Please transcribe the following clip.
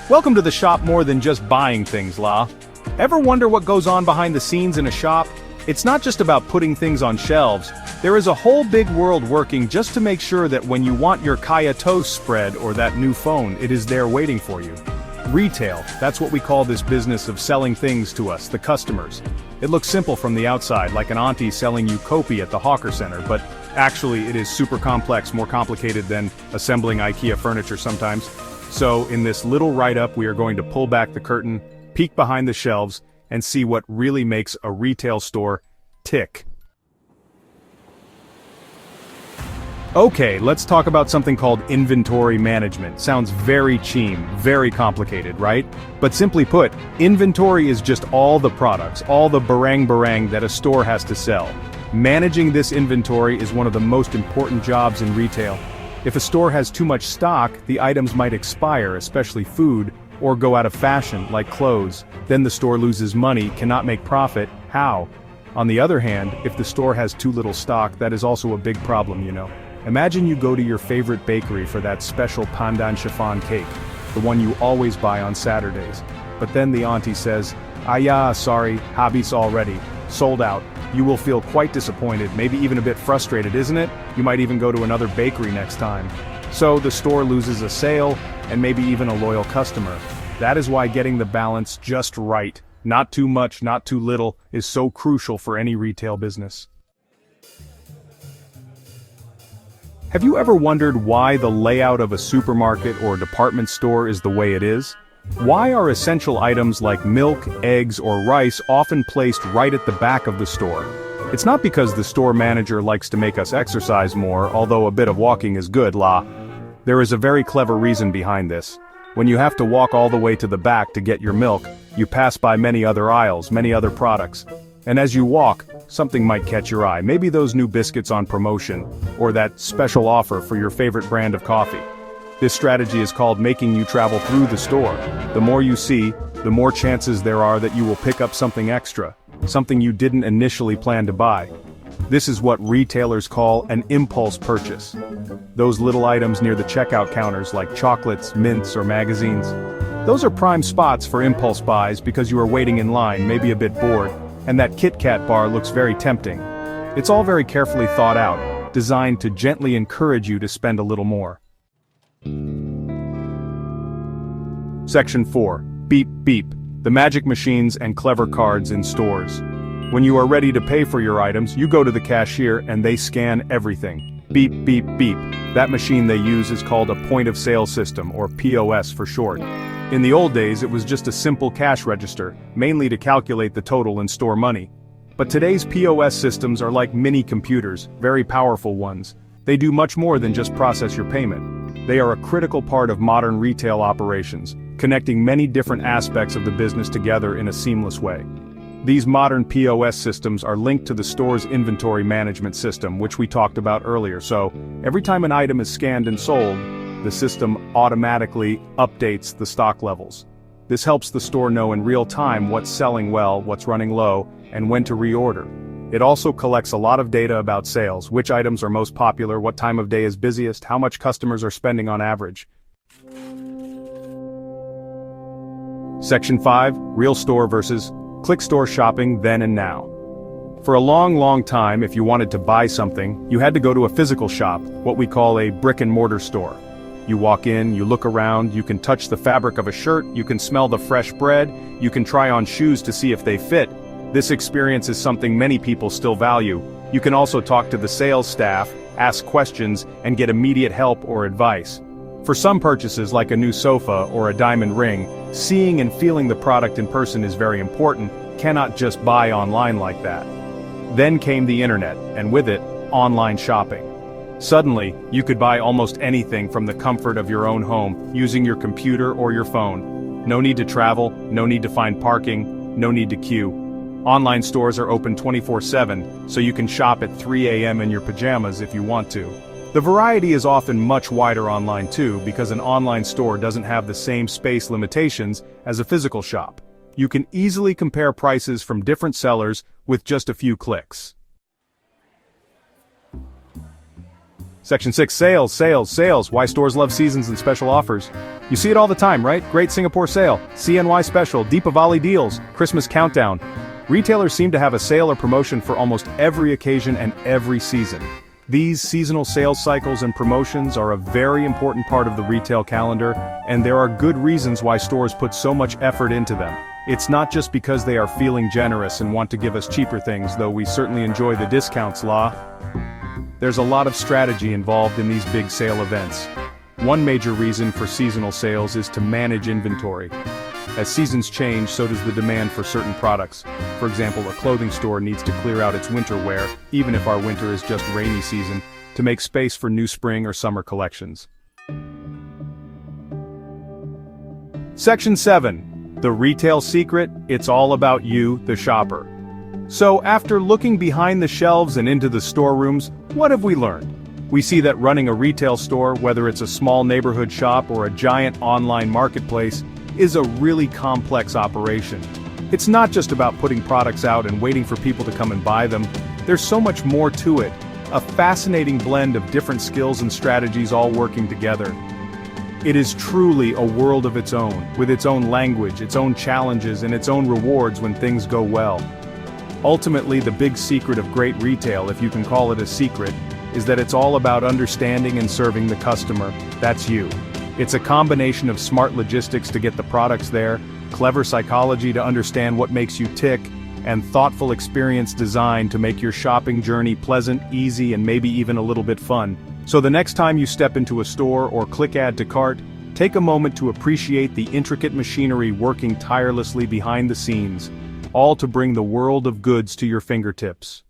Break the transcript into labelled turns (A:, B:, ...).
A: Welcome to the shop more than just buying things, La. Ever wonder what goes on behind the scenes in a shop? It's not just about putting things on shelves. There is a whole big world working just to make sure that when you want your kaya toast spread or that new phone, it is there waiting for you. Retail, that's what we call this business of selling things to us, the customers. It looks simple from the outside, like an auntie selling you kopi at the hawker center, but actually it is super complex, more complicated than assembling IKEA furniture sometimes. So in this little write-up, we are going to pull back the curtain, peek behind the shelves, and see what really makes a retail store tick. Okay, let's talk about something called inventory management. Sounds very cheem, very complicated, right? But simply put, inventory is just all the products, all the barang that a store has to sell. Managing this inventory is one of the most important jobs in retail. If a store has too much stock, the items might expire, especially food, or go out of fashion, like clothes. Then the store loses money, cannot make profit. How? On the other hand, if the store has too little stock, that is also a big problem, you know. Imagine you go to your favorite bakery for that special pandan chiffon cake, the one you always buy on Saturdays. But then the auntie says, "Ah, sorry, habis already, sold out." You will feel quite disappointed, maybe even a bit frustrated, isn't it? You might even go to another bakery next time. So the store loses a sale, and maybe even a loyal customer. That is why getting the balance just right, not too much, not too little, is so crucial for any retail business. Have you ever wondered why the layout of a supermarket or department store is the way it is? Why are essential items like milk, eggs, or rice often placed right at the back of the store? It's not because the store manager likes to make us exercise more, although a bit of walking is good, La. There is a very clever reason behind this. When you have to walk all the way to the back to get your milk, you pass by many other aisles, many other products. And as you walk, something might catch your eye, maybe those new biscuits on promotion, or that special offer for your favorite brand of coffee. This strategy is called making you travel through the store. The more you see, the more chances there are that you will pick up something extra, something you didn't initially plan to buy. This is what retailers call an impulse purchase. Those little items near the checkout counters like chocolates, mints, or magazines. Those are prime spots for impulse buys because you are waiting in line, maybe a bit bored, and that Kit Kat bar looks very tempting. It's all very carefully thought out, designed to gently encourage you to spend a little more. Section 4. Beep Beep. The magic machines and clever cards in stores. When you are ready to pay for your items, you go to the cashier and they scan everything. Beep beep beep. That machine they use is called a point of sale system, or POS for short. In the old days it was just a simple cash register, mainly to calculate the total and store money. But today's POS systems are like mini computers, very powerful ones. They do much more than just process your payment. They are a critical part of modern retail operations, connecting many different aspects of the business together in a seamless way. These modern POS systems are linked to the store's inventory management system, which we talked about earlier, so every time an item is scanned and sold, the system automatically updates the stock levels. This helps the store know in real time what's selling well, what's running low, and when to reorder. It also collects a lot of data about sales, which items are most popular, what time of day is busiest, how much customers are spending on average. Section 5. Real store versus click store shopping then and now. For a long time, if you wanted to buy something, you had to go to a physical shop, what we call a brick-and-mortar store. You walk in, you look around, you can touch the fabric of a shirt, you can smell the fresh bread, you can try on shoes to see if they fit. This experience is something many people still value. You can also talk to the sales staff, ask questions, and get immediate help or advice. For some purchases like a new sofa or a diamond ring, seeing and feeling the product in person is very important, cannot just buy online like that. Then came the internet, and with it, online shopping. Suddenly, you could buy almost anything from the comfort of your own home, using your computer or your phone. No need to travel, no need to find parking, no need to queue. Online stores are open 24/7, so you can shop at 3 a.m. in your pajamas if you want to. The variety is often much wider online too, because an online store doesn't have the same space limitations as a physical shop. You can easily compare prices from different sellers with just a few clicks. Section 6, sales, sales, sales. Why stores love seasons and special offers. You see it all the time, right? Great Singapore sale, CNY special, Deepavali deals, Christmas countdown. Retailers seem to have a sale or promotion for almost every occasion and every season. These seasonal sales cycles and promotions are a very important part of the retail calendar, and there are good reasons why stores put so much effort into them. It's not just because they are feeling generous and want to give us cheaper things, though we certainly enjoy the discounts, There's a lot of strategy involved in these big sale events. One major reason for seasonal sales is to manage inventory. As seasons change, so does the demand for certain products. For example, a clothing store needs to clear out its winter wear, even if our winter is just rainy season, to make space for new spring or summer collections. Section 7. The retail secret, it's all about you, the shopper. So after looking behind the shelves and into the storerooms, what have we learned? We see that running a retail store, whether it's a small neighborhood shop or a giant online marketplace, is a really complex operation. It's not just about putting products out and waiting for people to come and buy them. There's so much more to it, a fascinating blend of different skills and strategies all working together. It is truly a world of its own, with its own language, its own challenges, and its own rewards when things go well. Ultimately, the big secret of great retail, if you can call it a secret, is that it's all about understanding and serving the customer. That's you. It's a combination of smart logistics to get the products there, clever psychology to understand what makes you tick, and thoughtful experience design to make your shopping journey pleasant, easy, and maybe even a little bit fun. So the next time you step into a store or click add to cart, take a moment to appreciate the intricate machinery working tirelessly behind the scenes, all to bring the world of goods to your fingertips.